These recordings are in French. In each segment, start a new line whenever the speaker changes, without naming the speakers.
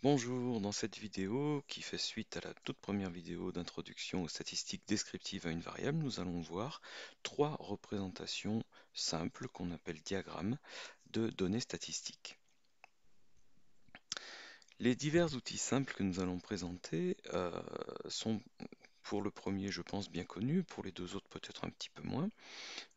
Bonjour, dans cette vidéo qui fait suite à la toute première vidéo d'introduction aux statistiques descriptives à une variable, nous allons voir trois représentations simples qu'on appelle diagrammes de données statistiques. Les divers outils simples que nous allons présenter sont pour le premier, je pense, bien connus, pour les deux autres peut-être un petit peu moins.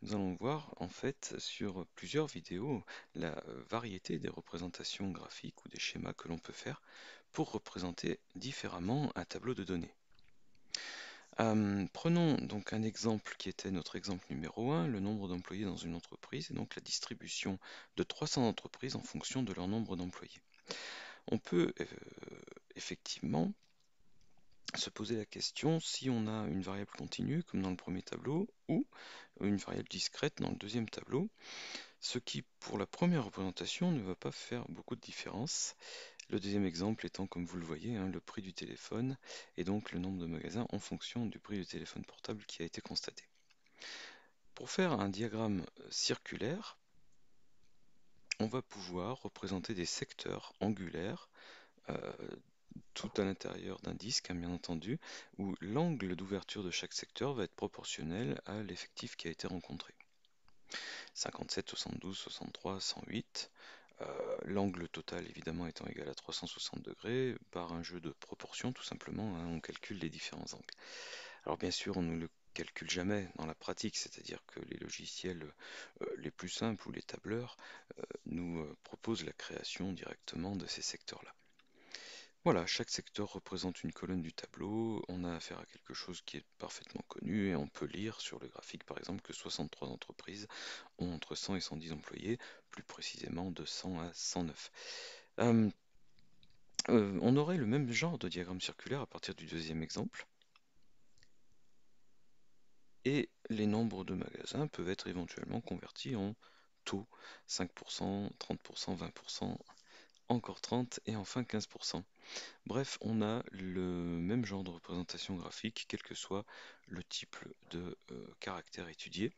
Nous allons voir en fait sur plusieurs vidéos la variété des représentations graphiques ou des schémas que l'on peut faire pour représenter différemment un tableau de données. Prenons donc un exemple qui était notre exemple numéro 1, le nombre d'employés dans une entreprise, et donc la distribution de 300 entreprises en fonction de leur nombre d'employés. On peut effectivement se poser la question si on a une variable continue, comme dans le premier tableau, ou une variable discrète dans le deuxième tableau, ce qui, pour la première représentation, ne va pas faire beaucoup de différence. Le deuxième exemple étant, comme vous le voyez, le prix du téléphone et donc le nombre de magasins en fonction du prix du téléphone portable qui a été constaté. Pour faire un diagramme circulaire, on va pouvoir représenter des secteurs angulaires, euh, tout à l'intérieur d'un disque, bien entendu, où l'angle d'ouverture de chaque secteur va être proportionnel à l'effectif qui a été rencontré. 57, 72, 63, 108. L'angle total évidemment étant égal à 360 degrés, par un jeu de proportions tout simplement, on calcule les différents angles. Alors bien sûr on ne le calcule jamais dans la pratique, c'est-à-dire que les logiciels les plus simples ou les tableurs nous proposent la création directement de ces secteurs-là. Voilà, chaque secteur représente une colonne du tableau, on a affaire à quelque chose qui est parfaitement connu et on peut lire sur le graphique par exemple que 63 entreprises ont entre 100 et 110 employés, plus précisément de 100 à 109. On aurait le même genre de diagramme circulaire à partir du deuxième exemple, et les nombres de magasins peuvent être éventuellement convertis en taux, 5%, 30%, 20%, encore 30 et enfin 15%. Bref, on a le même genre de représentation graphique, quel que soit le type de caractère étudié.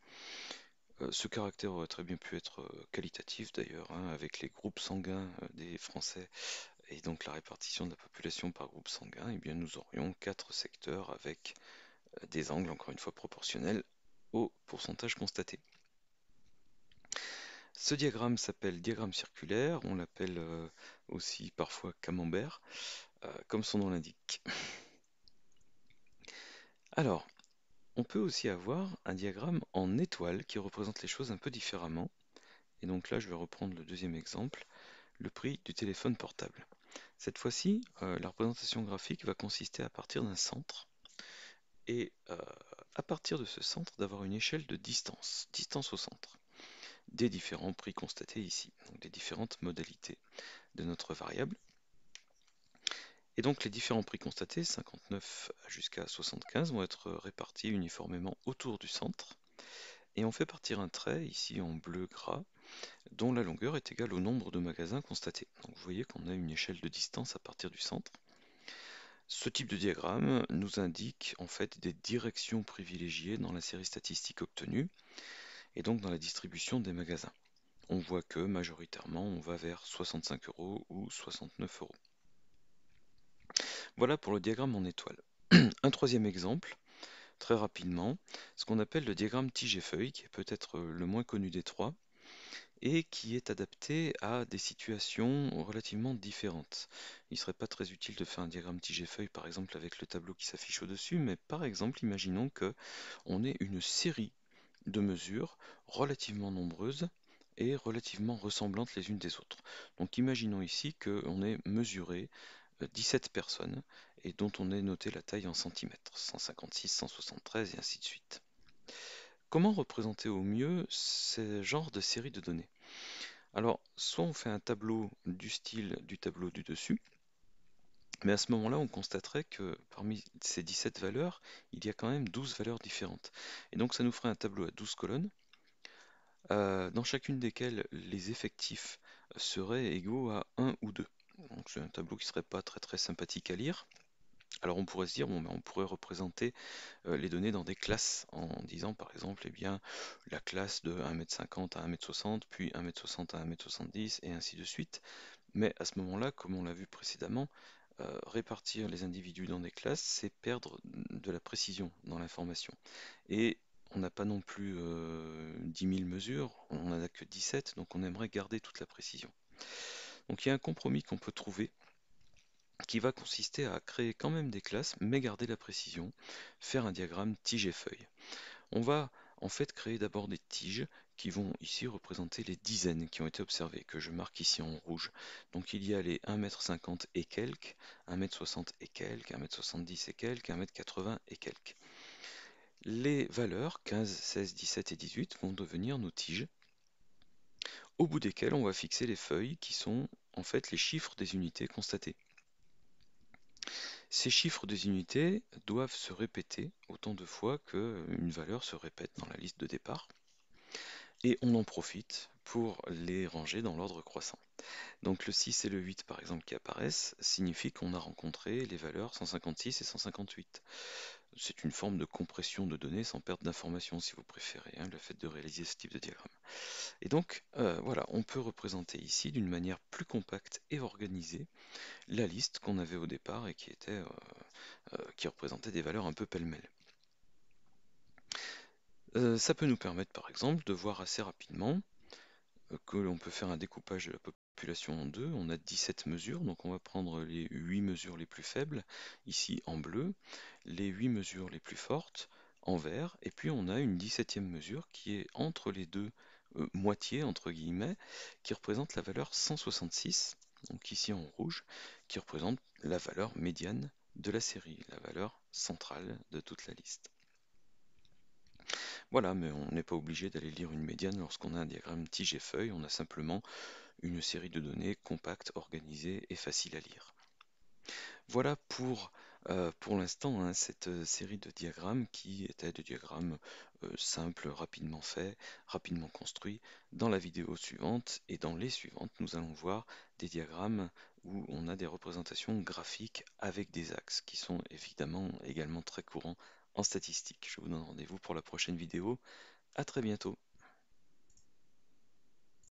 Ce caractère aurait très bien pu être qualitatif d'ailleurs, avec les groupes sanguins des Français et donc la répartition de la population par groupe sanguin, et bien nous aurions quatre secteurs avec des angles encore une fois proportionnels au pourcentage constaté. Ce diagramme s'appelle diagramme circulaire, on l'appelle aussi parfois camembert, comme son nom l'indique. Alors, on peut aussi avoir un diagramme en étoile qui représente les choses un peu différemment. Et donc là, je vais reprendre le deuxième exemple, le prix du téléphone portable. Cette fois-ci, la représentation graphique va consister à partir d'un centre et à partir de ce centre d'avoir une échelle de distance, distance au centre, des différents prix constatés ici, donc des différentes modalités de notre variable. Et donc les différents prix constatés, 59 jusqu'à 75, vont être répartis uniformément autour du centre. Et on fait partir un trait, ici en bleu gras, dont la longueur est égale au nombre de magasins constatés. Donc vous voyez qu'on a une échelle de distance à partir du centre. Ce type de diagramme nous indique en fait des directions privilégiées dans la série statistique obtenue et donc dans la distribution des magasins. On voit que majoritairement on va vers 65 € ou 69 €. Voilà pour le diagramme en étoile. Un troisième exemple, très rapidement, ce qu'on appelle le diagramme tige-feuille, qui est peut-être le moins connu des trois, et qui est adapté à des situations relativement différentes. Il ne serait pas très utile de faire un diagramme tige-feuille par exemple avec le tableau qui s'affiche au-dessus, mais par exemple imaginons que on ait une série de mesures relativement nombreuses et relativement ressemblantes les unes des autres. Donc imaginons ici qu'on ait mesuré 17 personnes et dont on ait noté la taille en centimètres, 156, 173 et ainsi de suite. Comment représenter au mieux ce genre de série de données? Alors, soit on fait un tableau du style du tableau du dessus, mais à ce moment-là, on constaterait que parmi ces 17 valeurs, il y a quand même 12 valeurs différentes. Et donc, ça nous ferait un tableau à 12 colonnes, dans chacune desquelles les effectifs seraient égaux à 1 ou 2. Donc, c'est un tableau qui serait pas très très sympathique à lire. Alors on pourrait se dire, bon, ben, on pourrait représenter les données dans des classes en disant par exemple, eh bien, la classe de 1,50 m à 1,60 m, puis 1,60 m à 1,70 m et ainsi de suite. Mais à ce moment-là, comme on l'a vu précédemment, répartir les individus dans des classes, c'est perdre de la précision dans l'information. Et on n'a pas non plus 10 000 mesures, on n'en a que 17, donc on aimerait garder toute la précision. Donc il y a un compromis qu'on peut trouver qui va consister à créer quand même des classes, mais garder la précision, faire un diagramme tige et feuille. On va en fait créer d'abord des tiges qui vont ici représenter les dizaines qui ont été observées, que je marque ici en rouge. Donc il y a les 1,50 m et quelques, 1,60 m et quelques, 1,70 m et quelques, 1,80 m et quelques. Les valeurs 15, 16, 17 et 18 vont devenir nos tiges, au bout desquelles on va fixer les feuilles qui sont en fait les chiffres des unités constatées. Ces chiffres des unités doivent se répéter autant de fois qu'une valeur se répète dans la liste de départ, et on en profite pour les ranger dans l'ordre croissant. Donc le 6 et le 8 par exemple qui apparaissent signifie qu'on a rencontré les valeurs 156 et 158. C'est une forme de compression de données sans perte d'information si vous préférez, le fait de réaliser ce type de diagramme. Et donc voilà, on peut représenter ici d'une manière plus compacte et organisée la liste qu'on avait au départ et qui représentait des valeurs un peu pêle-mêle. Ça peut nous permettre par exemple de voir assez rapidement que l'on peut faire un découpage de la population en deux. On a 17 mesures, donc on va prendre les 8 mesures les plus faibles, ici en bleu, les 8 mesures les plus fortes en vert, et puis on a une 17e mesure qui est entre les deux moitiés, entre guillemets, qui représente la valeur 166, donc ici en rouge, qui représente la valeur médiane de la série, la valeur centrale de toute la liste. Voilà, mais on n'est pas obligé d'aller lire une médiane lorsqu'on a un diagramme tige et feuille, on a simplement une série de données compactes, organisées et faciles à lire. Voilà pour l'instant cette série de diagrammes qui étaient des diagrammes simples, rapidement faits, rapidement construits. Dans la vidéo suivante et dans les suivantes, nous allons voir des diagrammes où on a des représentations graphiques avec des axes qui sont évidemment également très courants en statistique. Je vous donne rendez-vous pour la prochaine vidéo. À très bientôt.